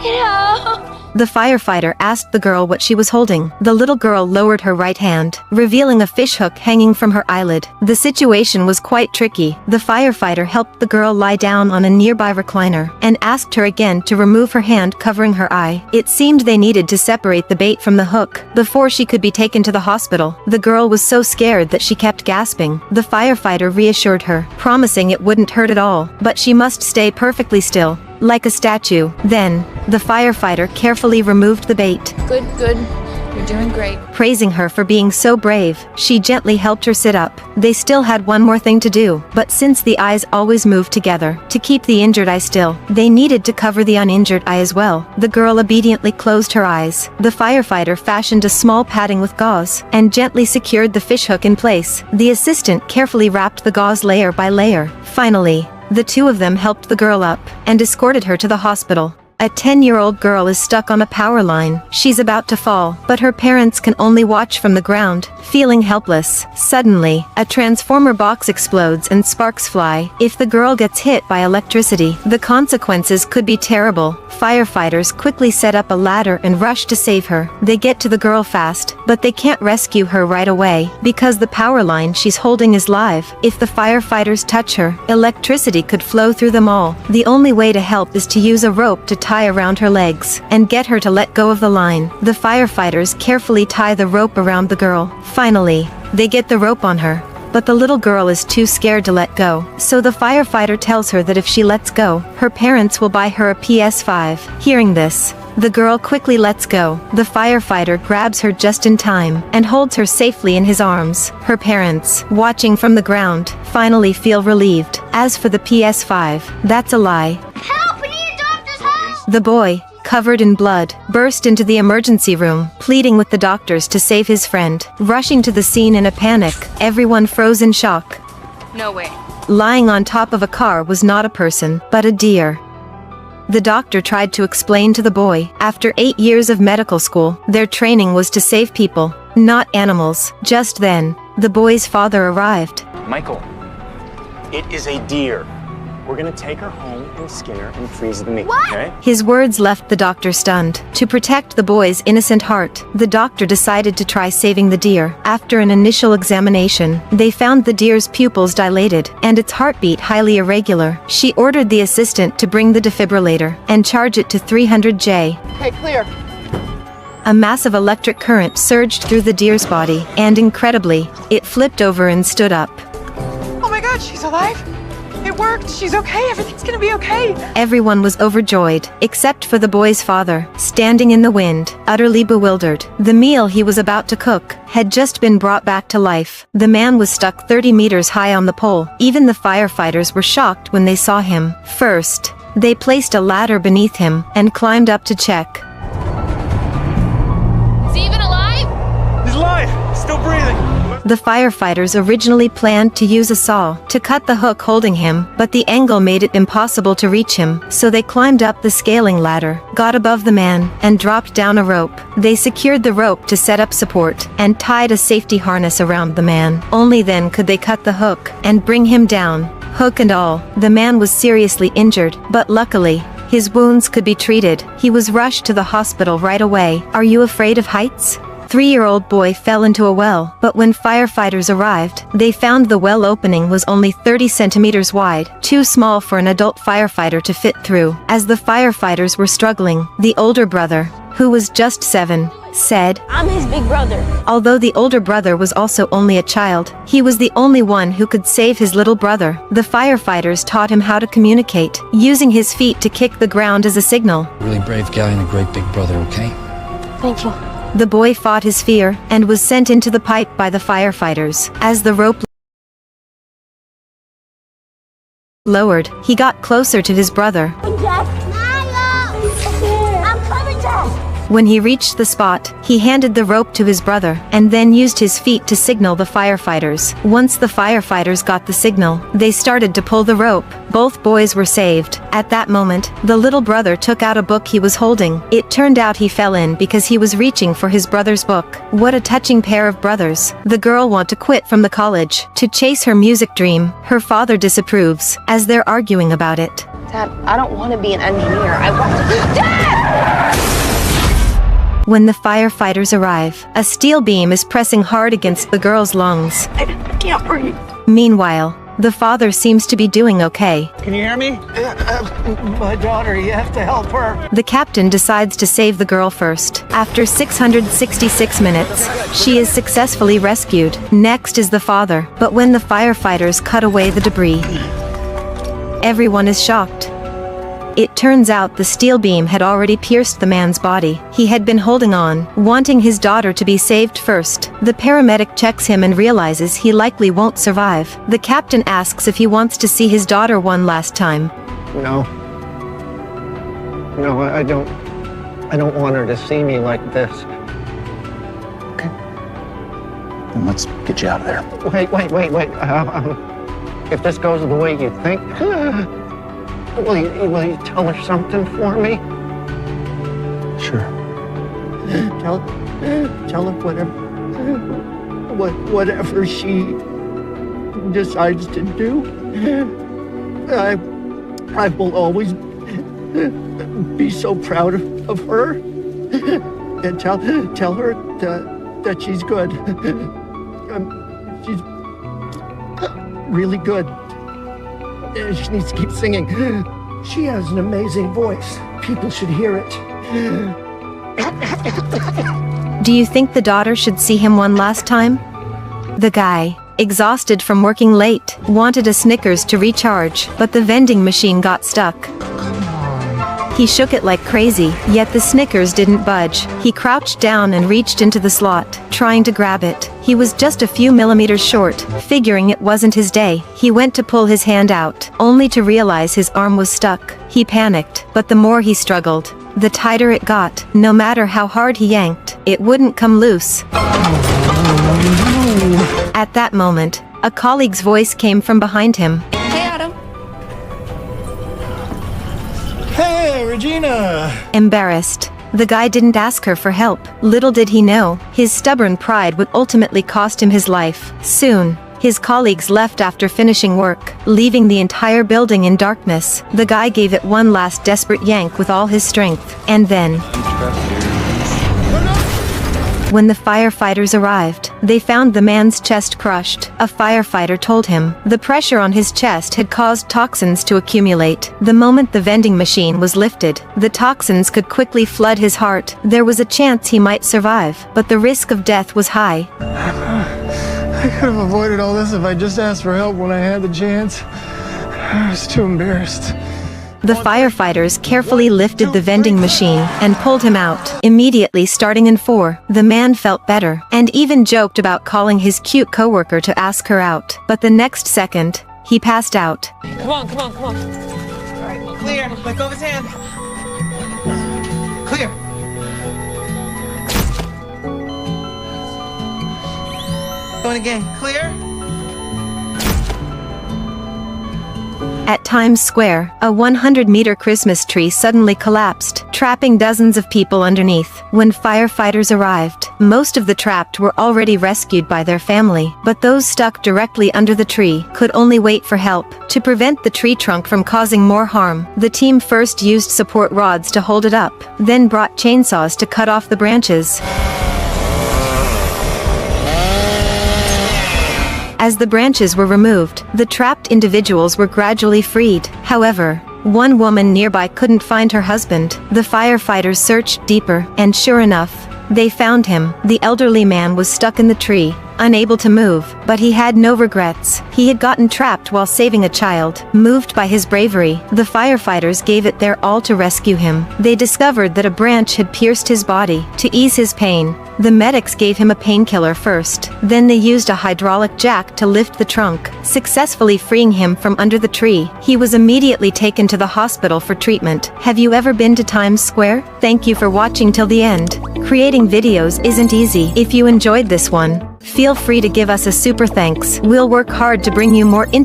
No. The firefighter asked the girl what she was holding. The little girl lowered her right hand, revealing a fishhook hanging from her eyelid. The situation was quite tricky. The firefighter helped the girl lie down on a nearby recliner, and asked her again to remove her hand covering her eye. It seemed they needed to separate the bait from the hook before she could be taken to the hospital. The girl was so scared that she kept gasping. The firefighter reassured her, promising it wouldn't hurt at all, but she must stay perfectly still, like a statue. Then, the firefighter carefully removed the bait. Good, good. You're doing great. Praising her for being so brave, she gently helped her sit up. They still had one more thing to do, but since the eyes always moved together, to keep the injured eye still, they needed to cover the uninjured eye as well. The girl obediently closed her eyes. The firefighter fashioned a small padding with gauze, and gently secured the fishhook in place. The assistant carefully wrapped the gauze layer by layer. Finally, the two of them helped the girl up, and escorted her to the hospital. A 10-year-old girl is stuck on a power line. She's about to fall, but her parents can only watch from the ground, feeling helpless. Suddenly, a transformer box explodes and sparks fly. If the girl gets hit by electricity, the consequences could be terrible. Firefighters quickly set up a ladder and rush to save her. They get to the girl fast, but they can't rescue her right away, because the power line she's holding is live. If the firefighters touch her, electricity could flow through them all. The only way to help is to use a rope to tie around her legs, and get her to let go of the line. The firefighters carefully tie the rope around the girl. Finally, they get the rope on her, but the little girl is too scared to let go. So the firefighter tells her that if she lets go, her parents will buy her a PS5. Hearing this, the girl quickly lets go. The firefighter grabs her just in time, and holds her safely in his arms. Her parents, watching from the ground, finally feel relieved. As for the PS5, that's a lie. Help! We need a doctor's help! The boy, covered in blood, burst into the emergency room, pleading with the doctors to save his friend. Rushing to the scene in a panic, everyone froze in shock. No way. Lying on top of a car was not a person, but a deer. The doctor tried to explain to the boy, after 8 years of medical school, their training was to save people, not animals. Just then, the boy's father arrived. Michael, it is a deer. We're gonna take her home and skin her and freeze the meat, okay? His words left the doctor stunned. To protect the boy's innocent heart, the doctor decided to try saving the deer. After an initial examination, they found the deer's pupils dilated, and its heartbeat highly irregular. She ordered the assistant to bring the defibrillator, and charge it to 300J. Okay, clear. A massive electric current surged through the deer's body, and incredibly, it flipped over and stood up. Oh my God, she's alive. It worked. She's okay. Everything's gonna be okay. Everyone was overjoyed, except for the boy's father, standing in the wind, utterly bewildered. The meal he was about to cook had just been brought back to life. The man was stuck 30 meters high on the pole. Even the firefighters were shocked when they saw him. First, they placed a ladder beneath him, and climbed up to check. Is he even alive? He's alive! Still breathing! The firefighters originally planned to use a saw to cut the hook holding him, but the angle made it impossible to reach him, so they climbed up the scaling ladder, got above the man, and dropped down a rope. They secured the rope to set up support, and tied a safety harness around the man. Only then could they cut the hook, and bring him down. Hook and all, the man was seriously injured, but luckily, his wounds could be treated. He was rushed to the hospital right away. Are you afraid of heights? 3-year-old boy fell into a well, but when firefighters arrived, they found the well opening was only 30 centimeters wide, too small for an adult firefighter to fit through. As the firefighters were struggling, the older brother, who was just 7, said, I'm his big brother. Although the older brother was also only a child, he was the only one who could save his little brother. The firefighters taught him how to communicate, using his feet to kick the ground as a signal. Really brave guy and a great big brother, okay? Thank you. The boy fought his fear, and was sent into the pipe by the firefighters. As the rope lowered, he got closer to his brother. When he reached the spot, he handed the rope to his brother, and then used his feet to signal the firefighters. Once the firefighters got the signal, they started to pull the rope. Both boys were saved. At that moment, the little brother took out a book he was holding. It turned out he fell in because he was reaching for his brother's book. What a touching pair of brothers. The girl wants to quit from the college to chase her music dream. Her father disapproves, as they're arguing about it. Dad, I don't want to be an engineer. I want to... Dad! When the firefighters arrive, a steel beam is pressing hard against the girl's lungs. I can't breathe. Meanwhile, the father seems to be doing okay. Can you hear me? My daughter, you have to help her. The captain decides to save the girl first. After 666 minutes, she is successfully rescued. Next is the father, but when the firefighters cut away the debris, everyone is shocked. It turns out the steel beam had already pierced the man's body. He had been holding on, wanting his daughter to be saved first. The paramedic checks him and realizes he likely won't survive. The captain asks if he wants to see his daughter one last time. No. No, I don't want her to see me like this. Okay. Then let's get you out of there. Wait. If this goes the way you think, will you tell her something for me? Sure. Tell her whatever she decides to do. I will always be so proud of her. And tell her that she's good. She's really good. She needs to keep singing. She has an amazing voice. People should hear it. Do you think the daughter should see him one last time? The guy, exhausted from working late, wanted a Snickers to recharge, but the vending machine got stuck. He shook it like crazy, yet the Snickers didn't budge. He crouched down and reached into the slot, trying to grab it. He was just a few millimeters short. Figuring it wasn't his day, he went to pull his hand out, only to realize his arm was stuck. He panicked, but the more he struggled, the tighter it got. No matter how hard he yanked, it wouldn't come loose. At that moment, a colleague's voice came from behind him. Hey, Adam. Hey, Regina! Embarrassed, the guy didn't ask her for help. Little did he know, his stubborn pride would ultimately cost him his life. Soon, his colleagues left after finishing work, leaving the entire building in darkness. The guy gave it one last desperate yank with all his strength, and then, when the firefighters arrived, they found the man's chest crushed. A firefighter told him the pressure on his chest had caused toxins to accumulate. The moment the vending machine was lifted, the toxins could quickly flood his heart. There was a chance he might survive, but the risk of death was high. I could have avoided all this if I just asked for help when I had the chance. I was too embarrassed. The firefighters carefully lifted the vending machine and pulled him out. Immediately starting in 4, the man felt better, and even joked about calling his cute coworker to ask her out. But the next second, he passed out. Come on. All right, clear. Let go of his hand. Clear. Going again. Clear. At Times Square, a 100-meter Christmas tree suddenly collapsed, trapping dozens of people underneath. When firefighters arrived, most of the trapped were already rescued by their family, but those stuck directly under the tree could only wait for help. To prevent the tree trunk from causing more harm, the team first used support rods to hold it up, then brought chainsaws to cut off the branches. As the branches were removed, the trapped individuals were gradually freed. However, one woman nearby couldn't find her husband. The firefighters searched deeper, and sure enough, they found him. The elderly man was stuck in the tree, unable to move, but he had no regrets. He had gotten trapped while saving a child. Moved by his bravery, the firefighters gave it their all to rescue him. They discovered that a branch had pierced his body. To ease his pain, the medics gave him a painkiller first. Then they used a hydraulic jack to lift the trunk, successfully freeing him from under the tree. He was immediately taken to the hospital for treatment. Have you ever been to Times Square? Thank you for watching till the end. Creating videos isn't easy. If you enjoyed this one, feel free to give us a super thanks. We'll work hard to bring you more interesting